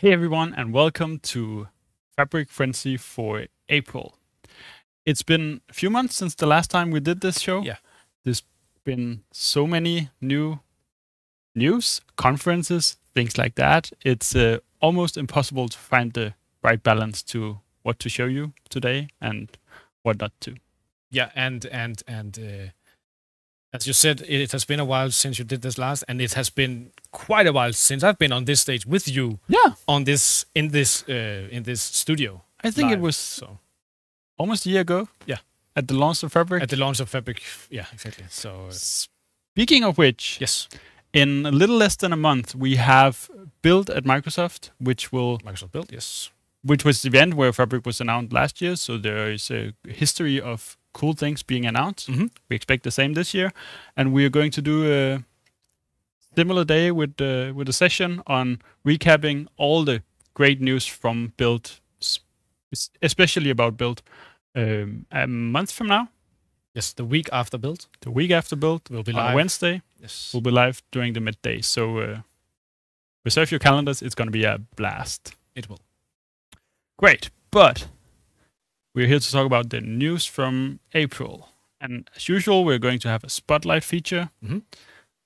Hey everyone, and welcome to Fabric Frenzy for April. It's been a few months since the last time we did this show. Yeah. There's been so many new news, conferences, things like that. It's almost impossible to find the right balance to what to show you today and what not to. Yeah, and as you said, it has been a while since you did this last, and it has been quite a while since I've been on this stage with you. Yeah, on this in this studio. I think it live, was so almost a year ago. Yeah. At the launch of Fabric. at the launch of Fabric. Yeah, exactly. So Speaking of which, yes, in a little less than a month, we have Build at Microsoft, which Microsoft Build. Yes. was the event where Fabric was announced last year. So there is a history of cool things being announced. Mhm. We expect the same this year, and we are going to do a similar day with a session on recapping all the great news from Build, especially about Build. A month from now, Yes, the week after Build the week after Build, will be on live. Wednesday, Yes. we'll be live during the midday. So reserve your calendars. It's going to be a blast. It will. Great. But we're here to talk about the news from April. And as usual, we're going to have a spotlight feature. Mhm.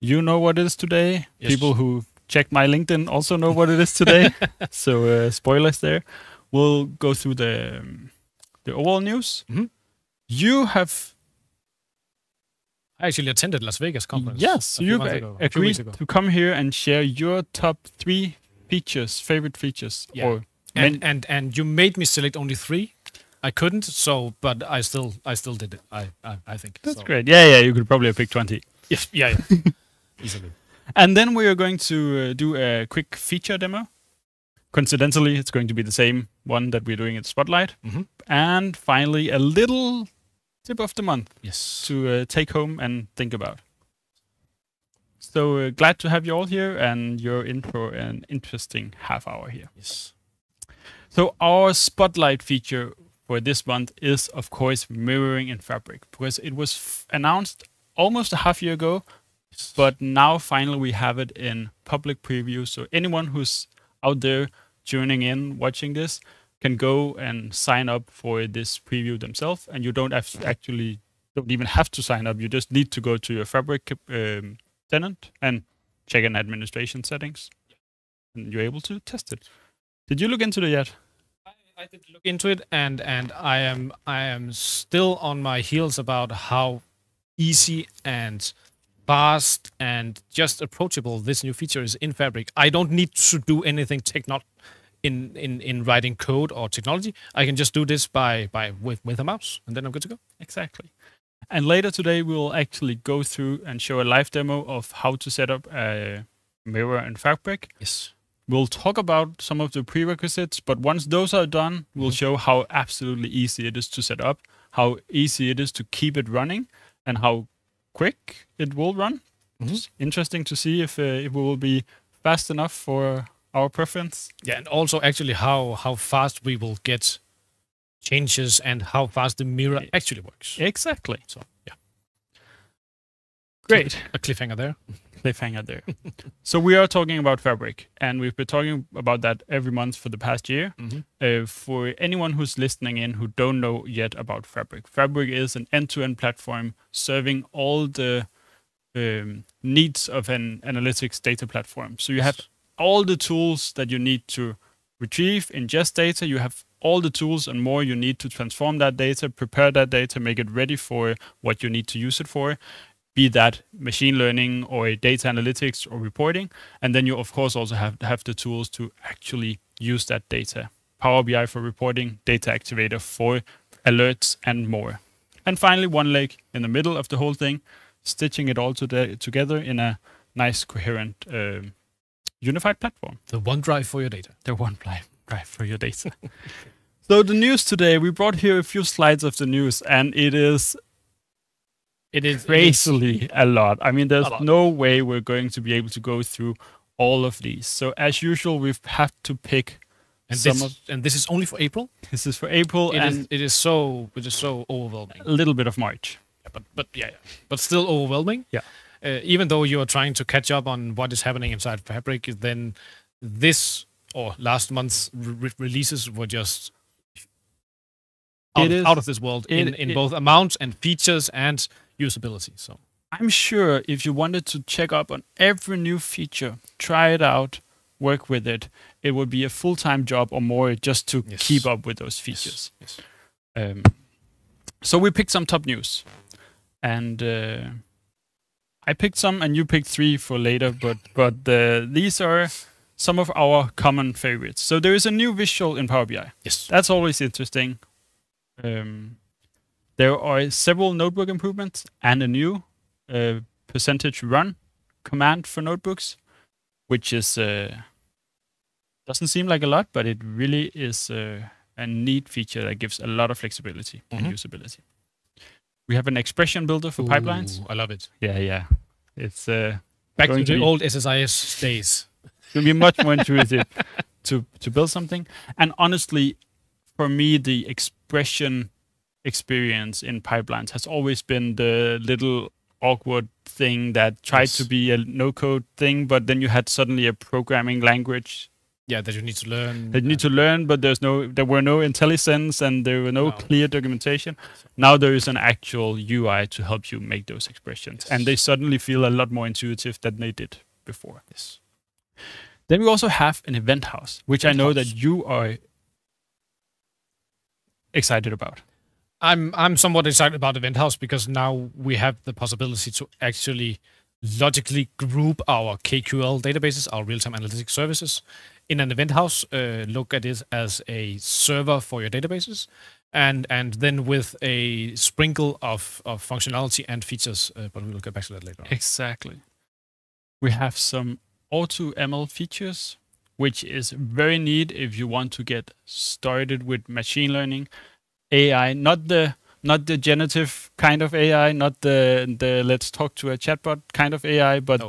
You know what it is today. Yes. People who check my LinkedIn also know what it is today. So spoilers there. We'll go through the overall news. Mhm. You have I actually attended Las Vegas conference. yes, a few you months ago, a few agreed weeks ago. to come here and share your top 3 features, favorite features, Yeah. or And you made me select only 3. I couldn't, but I still did it. I think that's so. great. Yeah, you could probably have picked 20. Yeah. Easily. And then we are going to do a quick feature demo. Coincidentally, it's going to be the same one that we're doing at Spotlight. Mhm. And finally, a little tip of the month Yes. to take home and think about. So glad to have you all here, and you're in for an interesting half hour here. Yes. So our Spotlight feature for this month is, of course, mirroring in Fabric, because it was announced almost a half year ago, but now finally we have it in public preview. So anyone who's out there tuning in, watching this, can go and sign up for this preview themselves, and you don't even have to sign up. You just need to go to your Fabric tenant and check in administration settings, and you're able to test it. Did you look into it yet? I did look into it, and I am still on my heels about how easy and fast and just approachable this new feature is in Fabric. I don't need to do anything in writing code or technology. I can just do this with a mouse, and then I'm good to go. Exactly. And later today, we'll actually go through and show a live demo of how to set up a mirror in Fabric. Yes. We'll talk about some of the prerequisites, but once those are done, we'll show how absolutely easy it is to set up, how easy it is to keep it running, and how quick it will run. It's interesting to see if it will be fast enough for our preference. Yeah, and also actually how fast we will get changes and how fast the mirror actually works. Exactly. So yeah, Great. a cliffhanger there. Cliffhanger there. So we are talking about Fabric, and we've been talking about that every month for the past year. For anyone who's listening in who don't know yet about Fabric, Fabric is an end-to-end platform serving all the needs of an analytics data platform. So you have all the tools that you need to retrieve, ingest data. You have all the tools and more you need to transform that data, prepare that data, make it ready for what you need to use it for, be that machine learning or data analytics or reporting. And then you, of course, also have the tools to actually use that data. Power BI for reporting, Data Activator for alerts, and more. And finally, one leg in the middle of the whole thing, stitching it all together in a nice, coherent, unified platform. The OneDrive for your data. The one drive for your data. So the news today, we brought here a few slides of the news, and it is crazily a lot. I mean, there's no way we're going to be able to go through all of these. So as usual, we've had to pick and this is only for April. This is for April, and it is so overwhelming. A little bit of March. But still overwhelming. Yeah. Even though you are trying to catch up on what is happening inside Fabric, then this or last month's releases were just It is- out of this world in both amount and features and usability. So I'm sure if you wanted to check up on every new feature, try it out, work with it, it would be a full-time job or more just to Yes. keep up with those features. yes. So we picked some top news, and I picked some, and you picked 3 for later. But these are some of our common favorites. So there is a new visual in Power BI. Yes. That's always interesting. There are several notebook improvements and a new percentage run command for notebooks, which is doesn't seem like a lot, but it really is a neat feature that gives a lot of flexibility and usability. We have an expression builder for pipelines. Ooh, I love it. Yeah. It's Back going to to the be- old SSIS days. going to be much more intuitive to build something. And honestly, for me, the expression experience in pipelines has always been the little awkward thing that tried Yes. to be a no-code thing, but then you had suddenly a programming language Yeah, that you need to learn. that you need to learn, but there were no IntelliSense and there were no No. clear documentation. Now there is an actual UI to help you make those expressions, and they suddenly feel a lot more intuitive than they did before. Yes. Then we also have an event house, which I know Event that you are excited about. I'm somewhat excited about Event House because now we have the possibility to actually logically group our KQL databases, our real-time analytics services, in an Event House. Look at it as a server for your databases, and then with a sprinkle of functionality and features. But we will get back to that later on. Exactly. We have some AutoML features, which is very neat if you want to get started with machine learning. AI, not the generative kind of AI, not the let's talk to a chatbot kind of AI, but No.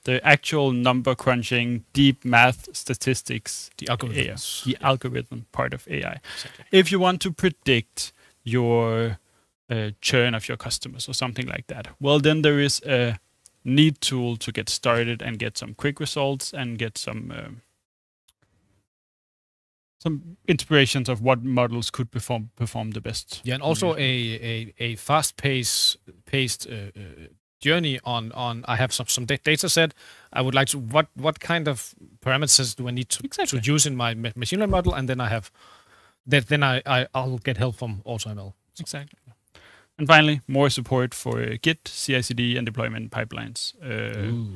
the actual number crunching, deep math statistics, The algorithms. the algorithm part of AI. Exactly. If you want to predict your churn of your customers or something like that, well, then there is a neat tool to get started and get some quick results and get some inspirations of what models could perform the best. Yeah, and also a fast-paced journey on. I have some data set. I would like to what kind of parameters do I need to use in my machine learning model, and then I have that. Then I'll get help from AutoML. Exactly. And finally, more support for Git, CI/CD, and deployment pipelines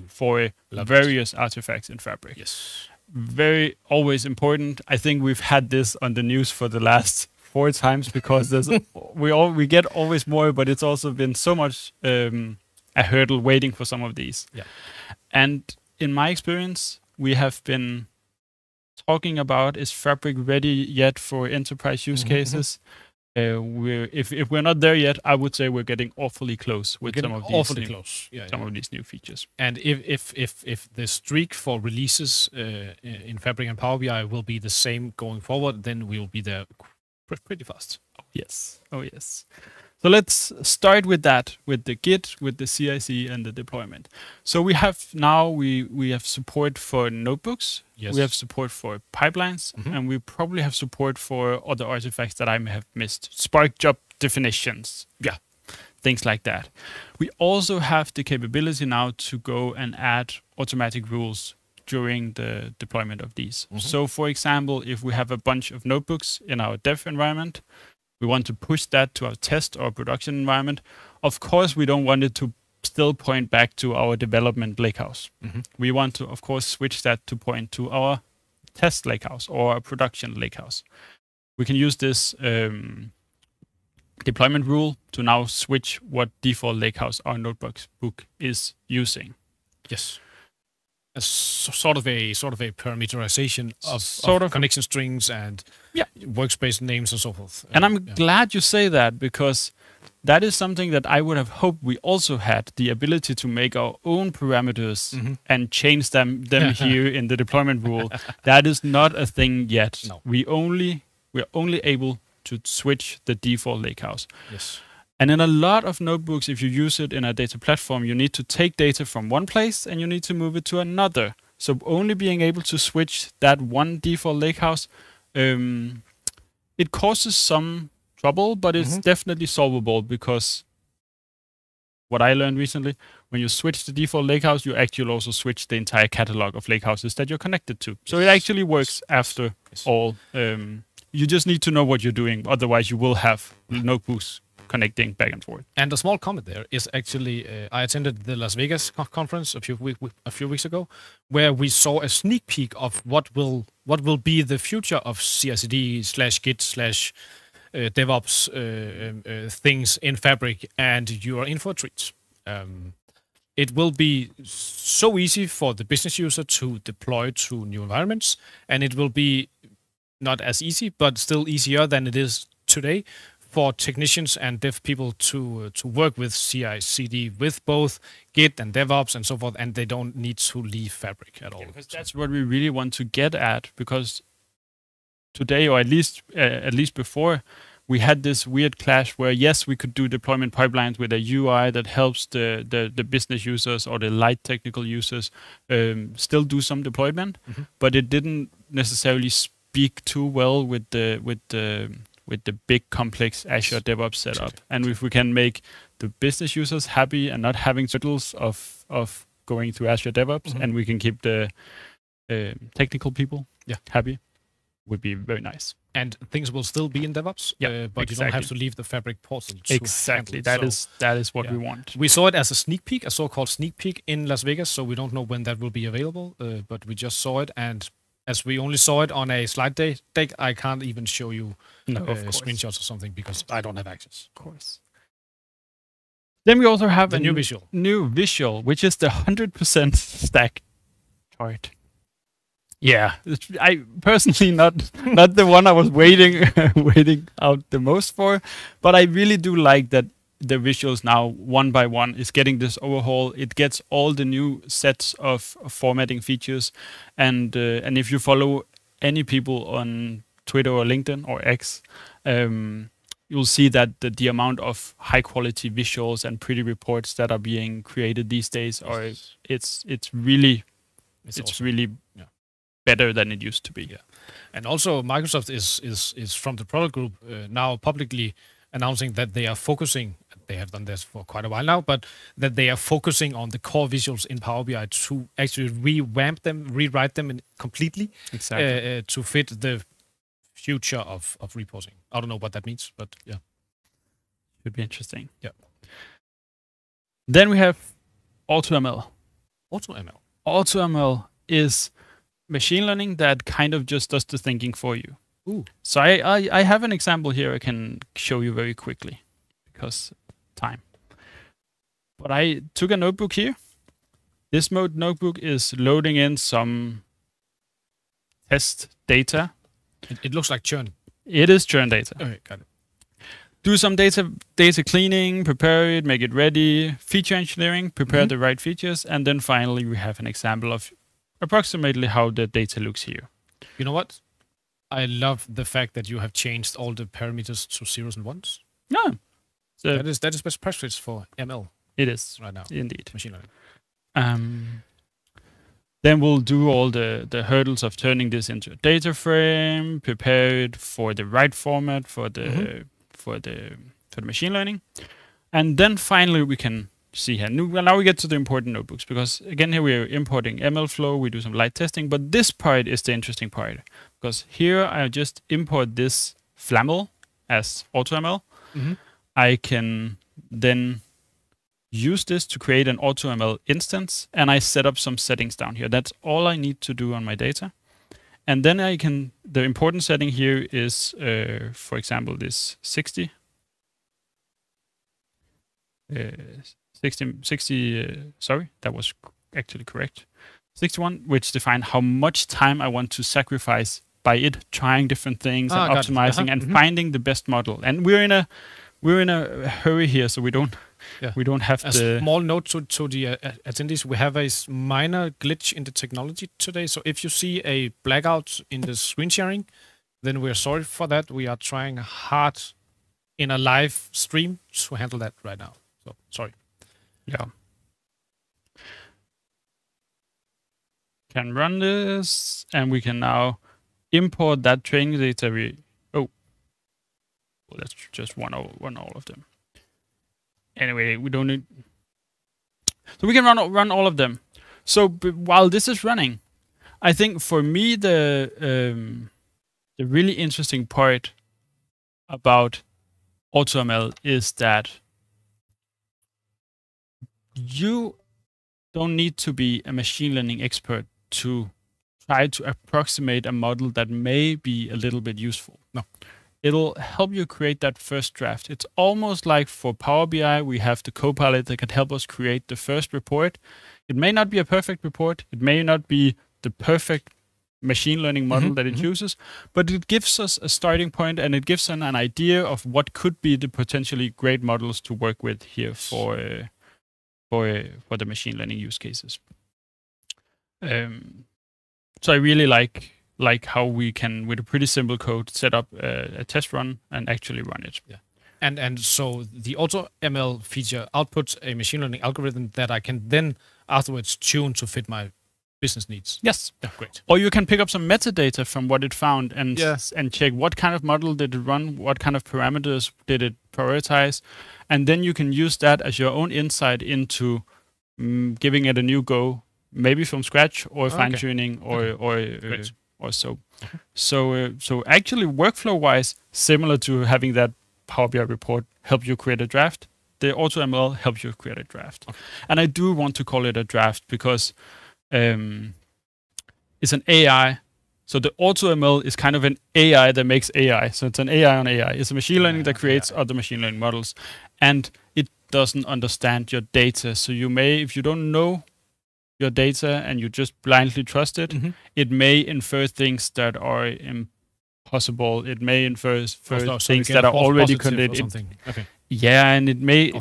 for Love various artifacts in Fabric. Yes. Very always important. I think we've had this on the news for the last 4 times because there's we get always more, but it's also been so much a hurdle waiting for some of these. Yeah. And in my experience, we have been talking about, is Fabric ready yet for enterprise use cases? If we're not there yet, I would say we're getting awfully close with some of these awfully new, close. Yeah. some of these new features. And if the streak for releases in Fabric and Power BI will be the same going forward, then we will be there pretty fast. Yes. Oh, yes. So let's start with that, with the Git, with the CI/CD, and the deployment. So we have now we have support for notebooks. Yes. We have support for pipelines, and we probably have support for other artifacts that I may have missed. Spark job definitions. Yeah. Things like that. We also have the capability now to go and add automatic rules during the deployment of these. So for example, if we have a bunch of notebooks in our dev environment, we want to push that to our test or production environment. Of course, we don't want it to still point back to our development lakehouse. We want to, of course, switch that to point to our test lakehouse or our production lakehouse. We can use this deployment rule to now switch what default lakehouse our notebook is using. Yes. A sort of a parameterization Sort of of. connection strings and workspace names and so forth. And I'm glad you say that, because that is something that I would have hoped we also had the ability to make our own parameters and change them here in the deployment rule. That is not a thing yet. No. We're only able to switch the default lakehouse. Yes. And in a lot of notebooks, if you use it in a data platform, you need to take data from one place and you need to move it to another So only being able to switch that one default lakehouse, it causes some trouble, but it's definitely solvable, because what I learned recently, when you switch the default lakehouse, you actually also switch the entire catalog of lakehouses that you're connected to. So it actually works after all. You just need to know what you're doing. Otherwise, you will have notebooks connecting back and forth. And a small comment there is actually, I attended the Las Vegas conference a few weeks ago, where we saw a sneak peek of what will be the future of CI/CD / Git / DevOps things in Fabric, and you are in for a treat. It will be so easy for the business user to deploy to new environments, and it will be not as easy, but still easier than it is today for technicians and dev people to work with CI/CD with both Git and DevOps and so forth, and they don't need to leave Fabric at all. Because that's what we really want to get at. Because today, or at least before, we had this weird clash where, yes, we could do deployment pipelines with a UI that helps the business users or the light technical users still do some deployment, but it didn't necessarily speak too well with the big complex Azure DevOps setup. And if we can make the business users happy and not having hurdles of going through Azure DevOps, and we can keep the technical people happy, would be very nice. And things will still be in DevOps, but you don't have to leave the Fabric portal. Exactly. That is what we want. We saw it as a sneak peek, a so-called sneak peek in Las Vegas, so we don't know when that will be available, but we just saw it, and as we only saw it on a slide deck, I can't even show you screenshots or something because I don't have access. Of course. Then we also have a new visual, which is the 100% stack chart. Yeah, I personally not the one I was waiting out the most for, but I really do like that the visuals now one by one is getting this overhaul. It gets all the new sets of formatting features, and if you follow any people on Twitter or LinkedIn or X, you'll see that the amount of high quality visuals and pretty reports that are being created these days are it's really better than it used to be. Yeah. And also Microsoft is from the product group now publicly announcing that they are focusing, they have done this for quite a while now, but that they are focusing on the core visuals in Power BI to actually rewrite them completely to fit the future of reporting. I don't know what that means, but yeah. Should be interesting. Yeah. Then we have AutoML. AutoML. AutoML is machine learning that kind of just does the thinking for you. Ooh. So I have an example here I can show you very quickly because time. But I took a notebook here. This notebook is loading in some test data. It looks like churn. It is churn data. Okay, got it. Do some data cleaning, prepare it, make it ready, feature engineering, prepare the right features, and then finally we have an example of approximately how the data looks here. You know what? I love the fact that you have changed all the parameters to zeros and ones. Yeah. So that is best practice for ML. It is right now. Indeed. Machine learning. Then we'll do all the hurdles of turning this into a data frame, prepare it for the right format for the machine learning, and then finally we can see here. Now we get to the important notebooks, because again here we are importing MLflow, we do some light testing, but this part is the interesting part, because here I just import this FLAML as AutoML. I can then use this to create an AutoML instance, and I set up some settings down here. That's all I need to do on my data. And then the important setting here is, for example, this 60, sorry, that was actually correct. 61, which define how much time I want to sacrifice by it trying different things and optimizing and finding the best model. And we're in a hurry here, so we don't have a small note to the attendees. We have a minor glitch in the technology today. So if you see a blackout in the screen sharing, then we're sorry for that. We are trying hard in a live stream to handle that right now. So sorry. Yeah. can run this, and we can now import that training data. Let's just run all of them. Anyway, we don't need. So we can run all of them. So while this is running, I think for me the really interesting part about AutoML is that you don't need to be a machine learning expert to try to approximate a model that may be a little bit useful. No. It'll help you create that first draft. It's almost like for Power BI, we have the Copilot that can help us create the first report. It may not be a perfect report. It may not be the perfect machine learning model that it uses, but it gives us a starting point, and it gives us an idea of what could be the potentially great models to work with here for the machine learning use cases. So I really like how we can, with a pretty simple code, set up a test run and actually run it. Yeah. And so the AutoML feature outputs a machine learning algorithm that I can then afterwards tune to fit my business needs. Yes. Yeah, great. Or you can pick up some metadata from what it found and check what kind of model did it run, what kind of parameters did it prioritize, and then you can use that as your own insight into giving it a new go, maybe from scratch or fine-tuning or so. So actually, workflow-wise, similar to having that Power BI report help you create a draft, the AutoML helps you create a draft. Okay. And I do want to call it a draft because it's an AI. So the AutoML is kind of an AI that makes AI. So it's an AI on AI. It's a machine learning that creates other machine learning models, and it doesn't understand your data. So you may, if you don't know your data and you just blindly trust it, it may infer things that are impossible. It may infer things that are already connected. Okay. Yeah, and it may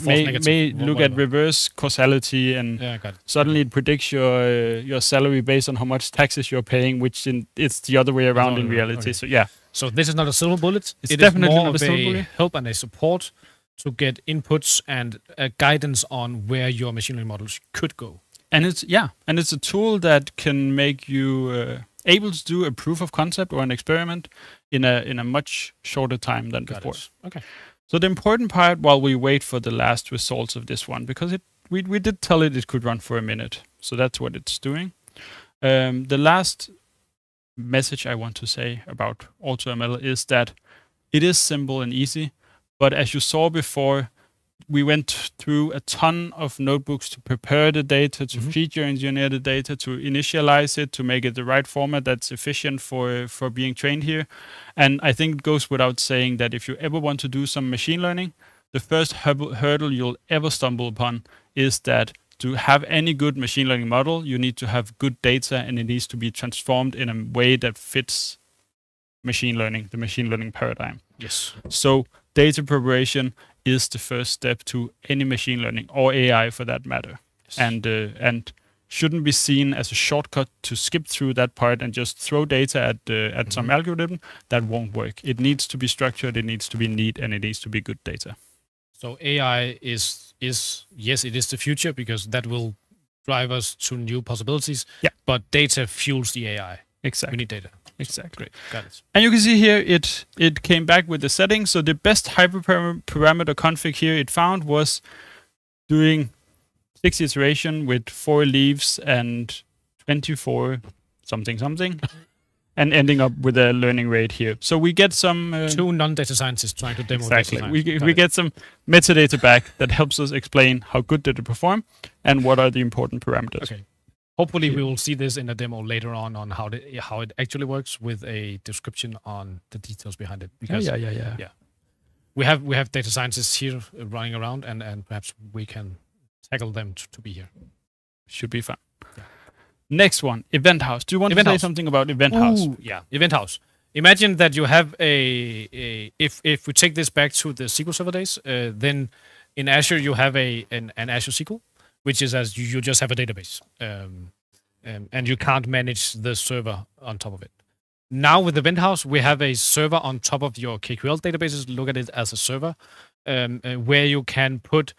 look at reverse causality, and suddenly it predicts your salary based on how much taxes you're paying, which it's the other way around in reality. Okay. So this is not a silver bullet. It's definitely not a silver bullet. Help and a support to get inputs and guidance on where your machine learning models could go. And it's a tool that can make you able to do a proof of concept or an experiment in a much shorter time than before. Okay. So the important part, while we wait for the last results of this one, because we did tell it could run for a minute, so that's what it's doing. The last message I want to say about AutoML is that it is simple and easy, but as you saw before, we went through a ton of notebooks to prepare the data, to feature engineer the data, to initialize it, to make it the right format that's efficient for being trained here. And I think it goes without saying that if you ever want to do some machine learning, the first hurdle you'll ever stumble upon is that to have any good machine learning model, you need to have good data, and it needs to be transformed in a way that fits machine learning, the machine learning paradigm. Yes. So data preparation is the first step to any machine learning or AI for that matter. Yes. And shouldn't be seen as a shortcut to skip through that part and just throw data at some algorithm. That won't work. It needs to be structured, it needs to be neat, and it needs to be good data. So AI is yes, it is the future because that will drive us to new possibilities. Yeah. But data fuels the AI. Exactly. We need data. Exactly. Great. Got it. And you can see here it came back with the settings. So the best hyperparameter config here it found was doing 6 iteration with 4 leaves and 24 something and ending up with a learning rate here. So we get some 2 non-data scientists trying to demo exactly. data science. We get some metadata back that helps us explain how good did it perform and what are the important parameters. Okay. Hopefully, we will see this in a demo later on how it actually works with a description on the details behind it. Because yeah. We have data scientists here running around, and perhaps we can tackle them to be here. Should be fun. Yeah. Next one, Event House. Do you want to say something about Event House? Yeah, Event House. Imagine that you have if we take this back to the SQL Server days, then in Azure you have an Azure SQL, which is as you just have a database, and you can't manage the server on top of it. Now with Event House, we have a server on top of your KQL databases. Look at it as a server, where you can put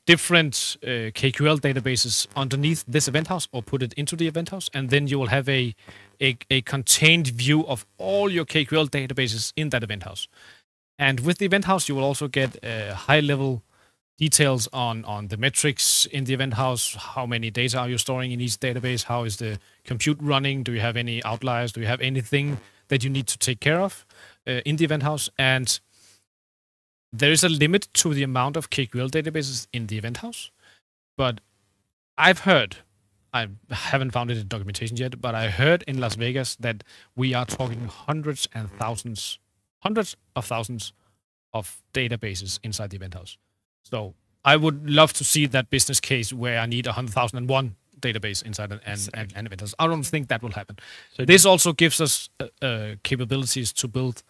different KQL databases underneath this event house or put it into the event house, and then you will have a contained view of all your KQL databases in that event house. And with the event house, you will also get high-level details on the metrics in the event house. How many data are you storing in each database? How is the compute running? Do you have any outliers? Do you have anything that you need to take care of in the event house? And there is a limit to the amount of KQL databases in the event house. But I've heard, I haven't found it in documentation yet, but I heard in Las Vegas that we are talking hundreds of thousands of databases inside the event house. So I would love to see that business case where I need 100,001 database inside an event house. I don't think that will happen. So this also gives us capabilities to build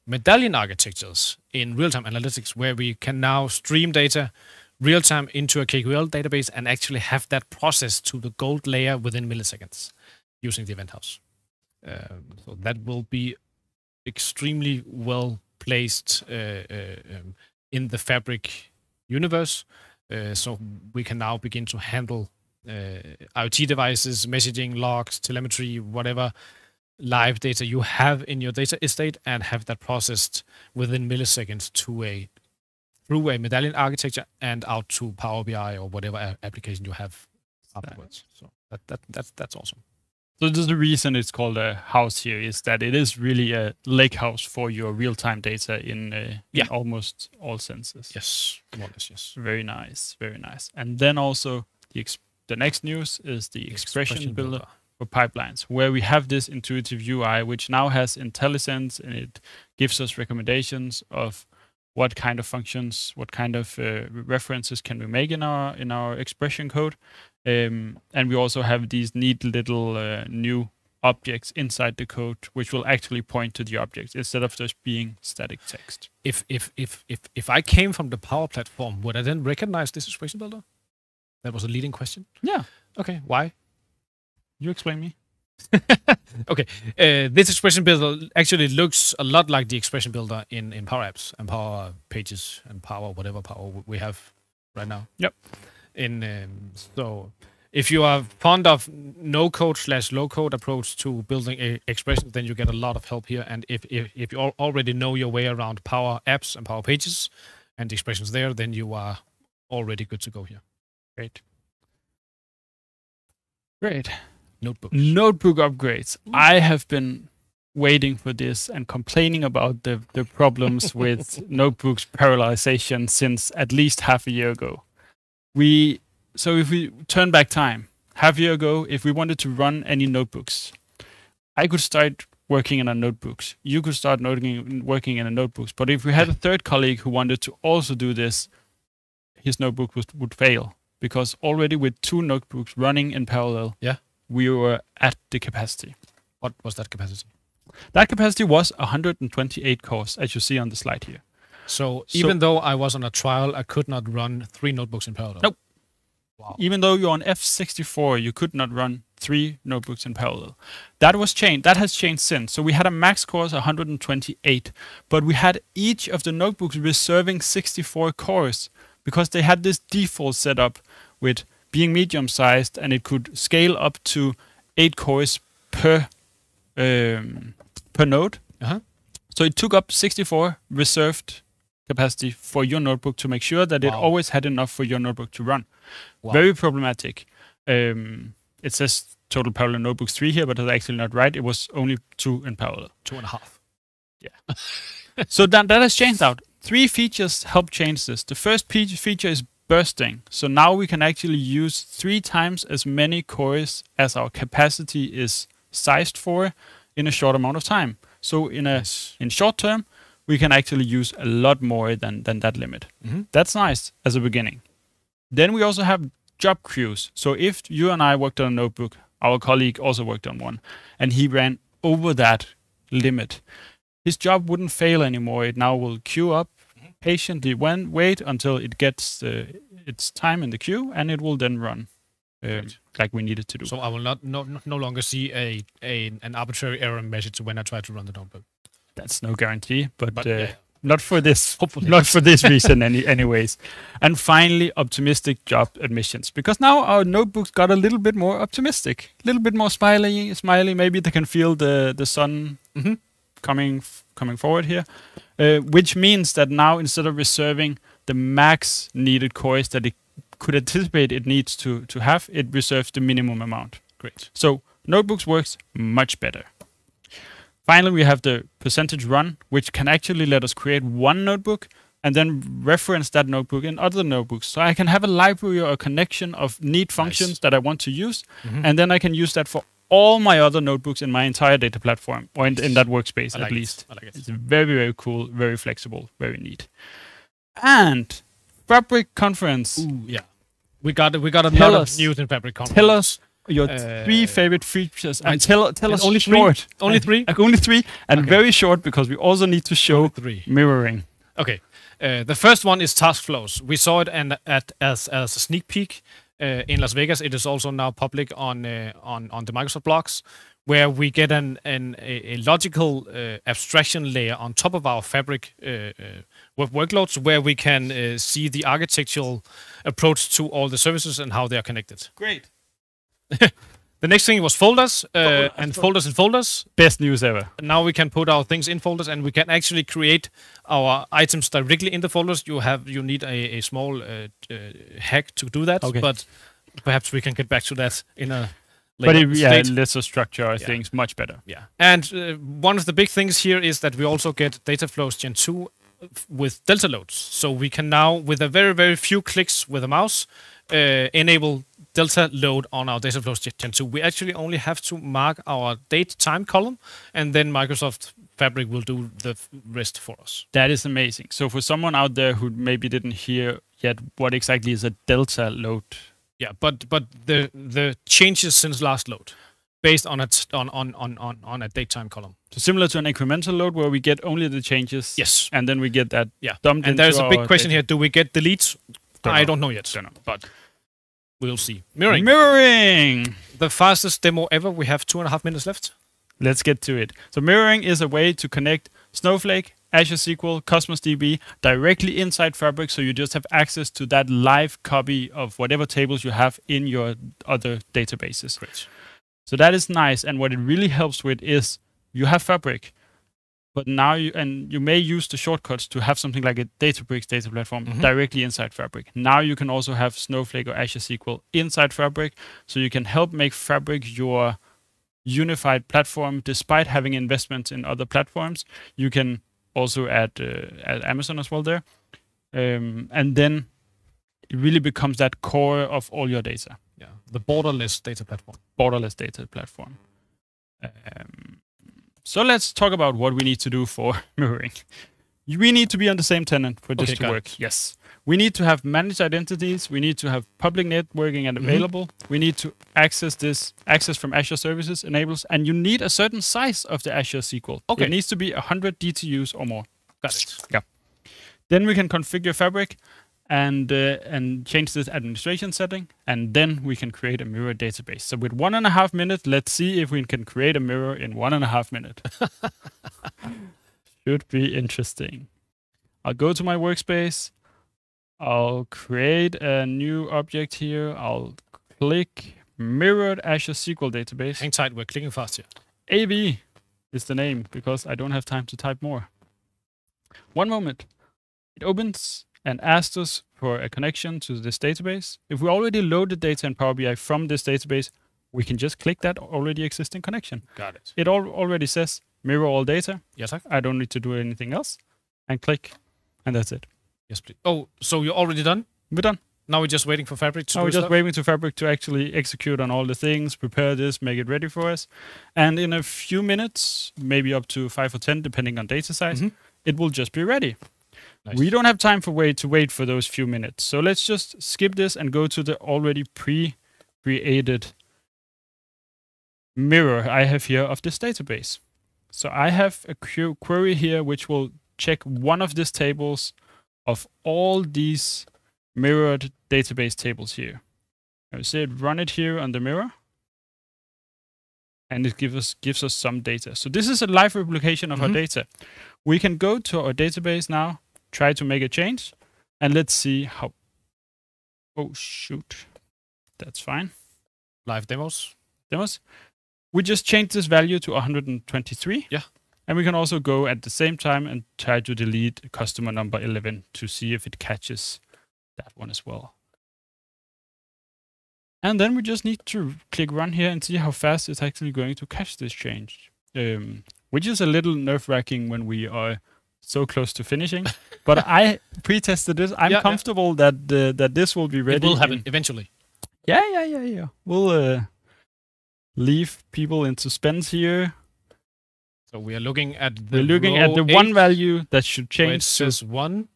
medallion architectures in real-time analytics, where we can now stream data real-time into a KQL database and actually have that process to the gold layer within milliseconds using the event house. So that will be extremely well placed in the Fabric universe. So we can now begin to handle IoT devices, messaging, logs, telemetry, whatever live data you have in your data estate, and have that processed within milliseconds through a medallion architecture and out to Power BI or whatever application you have afterwards. So that's awesome. So the reason it's called a house here is that it is really a lake house for your real-time data in almost all senses. Yes, more or less, yes. Very nice, very nice. And then also the next news is the expression builder for pipelines, where we have this intuitive UI, which now has IntelliSense, and it gives us recommendations of what kind of functions, what kind of references can we make in our expression code. And we also have these neat little new objects inside the code, which will actually point to the objects instead of just being static text. If I came from the Power Platform, would I then recognize this expression builder? That was a leading question. Yeah. Okay. Why? You explain me. Okay. This expression builder actually looks a lot like the expression builder in Power Apps and Power Pages and Power whatever Power we have right now. Yep. So if you are fond of no-code/low-code approach to building expressions, then you get a lot of help here. And if you already know your way around Power Apps and Power Pages and the expressions there, then you are already good to go here. Great. Notebook upgrades. I have been waiting for this and complaining about the problems with notebooks parallelization since at least half a year ago. So if we turn back time, half a year ago, if we wanted to run any notebooks, I could start working in our notebooks. You could start working in a notebooks. But if we had a third colleague who wanted to also do this, his notebook would fail, because already with 2 notebooks running in parallel, we were at the capacity. What was that capacity? That capacity was 128 cores, as you see on the slide here. So even though I was on a trial, I could not run 3 notebooks in parallel? Nope. Wow. Even though you're on F64, you could not run 3 notebooks in parallel. That was changed. That has changed since. So we had a max cores 128, but we had each of the notebooks reserving 64 cores because they had this default setup with being medium-sized, and it could scale up to 8 cores per node. So it took up 64 reserved capacity for your notebook to make sure that it always had enough for your notebook to run. Very problematic. It says total parallel notebooks 3 here, but that's actually not right. It was only 2 in parallel. 2.5. Yeah. So that has changed out. 3 features help change this. The first feature is bursting. So now we can actually use 3 times as many cores as our capacity is sized for in a short amount of time. So in short term, we can actually use a lot more than that limit. That's nice as a beginning. Then we also have job queues. So if you and I worked on a notebook, our colleague also worked on one, and he ran over that limit, his job wouldn't fail anymore. It now will queue up, patiently wait until it gets its time in the queue, and it will then run like we need it to do. So I will no longer see an arbitrary error message when I try to run the notebook. That's no guarantee, but not for this, Hopefully. not for this reason, anyways. And finally, optimistic job admissions, because now our notebooks got a little bit more optimistic, a little bit more smiley. Maybe they can feel the sun coming forward here, which means that now instead of reserving the max needed cores that it could anticipate it needs to have, it reserves the minimum amount. Great. So notebooks works much better. Finally, we have the percentage run, which can actually let us create one notebook and then reference that notebook in other notebooks. So I can have a library or a connection of neat functions that I want to use, and then I can use that for all my other notebooks in my entire data platform, or in that workspace at least. I like it. It's very, very cool, very flexible, very neat. And Fabric Conference. Ooh, yeah. We got a lot of news in Fabric Conference. Tell us your 3 favorite features, and tell us only short. Only 3? Only 3, and very short, because we also need to show 3 mirroring. Okay. The first one is task flows. We saw it as a sneak peek in Las Vegas. It is also now public on the Microsoft blogs, where we get a logical abstraction layer on top of our Fabric workloads, where we can see the architectural approach to all the services and how they are connected. Great. The next thing was folders, and folders and folders. Best news ever. Now we can put our things in folders, and we can actually create our items directly in the folders. You need a small hack to do that, but perhaps we can get back to that in a later state. It lets us structure our things much better. Yeah, and one of the big things here is that we also get data flows Gen 2 with delta loads. So we can now, with a very, very few clicks with a mouse, enable delta load on our data flows Gen 2. We actually only have to mark our date time column, and then Microsoft Fabric will do the rest for us. That is amazing. So for someone out there who maybe didn't hear yet, what exactly is a delta load? Yeah, but the changes since last load, based on a date time column. So similar to an incremental load where we get only the changes. Yes. And then we get that And dumped into there's a big question data. here. Do we get deletes? I don't know yet. Don't know. But we'll see. Mirroring. Mirroring! The fastest demo ever. We have 2.5 minutes left. Let's get to it. So mirroring is a way to connect Snowflake, Azure SQL, Cosmos DB directly inside Fabric, so you just have access to that live copy of whatever tables you have in your other databases. Great. So that is nice, and what it really helps with is you have Fabric, but now you may use the shortcuts to have something like a Databricks data platform directly inside Fabric. Now you can also have Snowflake or Azure SQL inside Fabric, so you can help make Fabric your unified platform despite having investments in other platforms. You can also add Amazon as well there. And then it really becomes that core of all your data. Yeah, the borderless data platform. Borderless data platform. So let's talk about what we need to do for mirroring. We need to be on the same tenant for this to work. Yes. We need to have managed identities. We need to have public networking and available. We need to access from Azure Services enables, and you need a certain size of the Azure SQL. It needs to be 100 DTUs or more. Got it. Yeah. Then we can configure Fabric and change this administration setting, and then we can create a mirror database. So with 1.5 minutes, let's see if we can create a mirror in 1.5 minutes. Should be interesting. I'll go to my workspace. I'll create a new object here. I'll click mirrored Azure SQL database. Hang tight, we're clicking fast here. AV is the name because I don't have time to type more. One moment. It opens and asks us for a connection to this database. If we already loaded data in Power BI from this database, we can just click that already existing connection. Got it. It already says mirror all data. Yes, sir. I don't need to do anything else. And click, and that's it. Yes, please. Oh, so you're already done? We're done. Now we're just waiting for Fabric to Now we're just waiting to Fabric to actually execute on all the things, prepare this, make it ready for us. And in a few minutes, maybe up to 5 or 10, depending on data size, it will just be ready. Nice. We don't have time to wait for those few minutes. So let's just skip this and go to the already pre-created mirror I have here of this database. So I have a query here which will check one of these tables of all these mirrored database tables here. I will say run it here on the mirror. and it gives us some data. So this is a live replication of our data. We can go to our database now, try to make a change, and let's see how. Oh shoot, that's fine. Live demos. We just changed this value to 123. Yeah. And we can also go at the same time and try to delete customer number 11 to see if it catches that one as well. And then we just need to click run here and see how fast it's actually going to catch this change, which is a little nerve-wracking when we are so close to finishing. But I pre-tested this. I'm comfortable that that this will be ready. It will happen eventually. Yeah. We'll leave people in suspense here. So we are looking at the one value that should change. It says 1.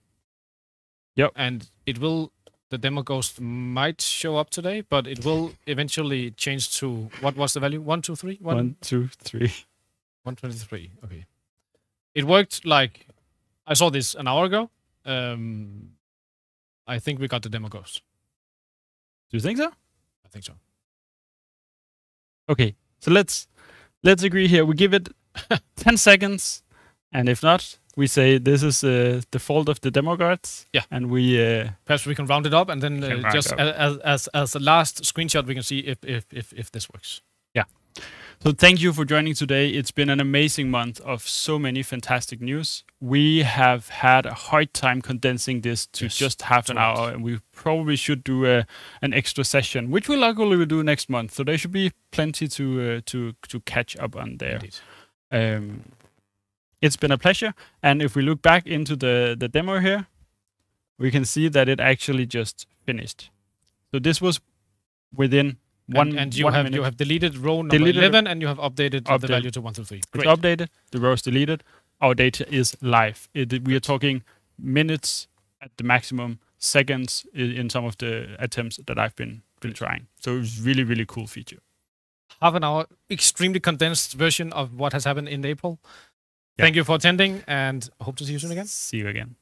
Yep. And it will. The demo ghost might show up today, but it will eventually change to what was the value? 1, 2, 3? 1, 2, 3. 123. Okay. It worked like I saw this an hour ago. I think we got the demo ghost. Do you think so? I think so. Okay. So let's agree here. We give it 10 seconds, and if not, we say this is the fault of the demo guards. Yeah. And we perhaps we can round it up, and then just as a last screenshot, we can see if this works. Yeah. So thank you for joining today. It's been an amazing month of so many fantastic news. We have had a hard time condensing this to just half an hour, and we probably should do an extra session, which we luckily will do next month. So there should be plenty to catch up on there. It's been a pleasure. And if we look back into the demo here, we can see that it actually just finished. So this was within one minute. You have deleted row number 11, and you have updated the value to 123. Great. It's updated. The row is deleted. Our data is live. We are talking minutes at the maximum, seconds in some of the attempts that I've been trying. So it's really, really cool feature. Half an hour, extremely condensed version of what has happened in April. Thank you for attending, and hope to see you soon again. See you again.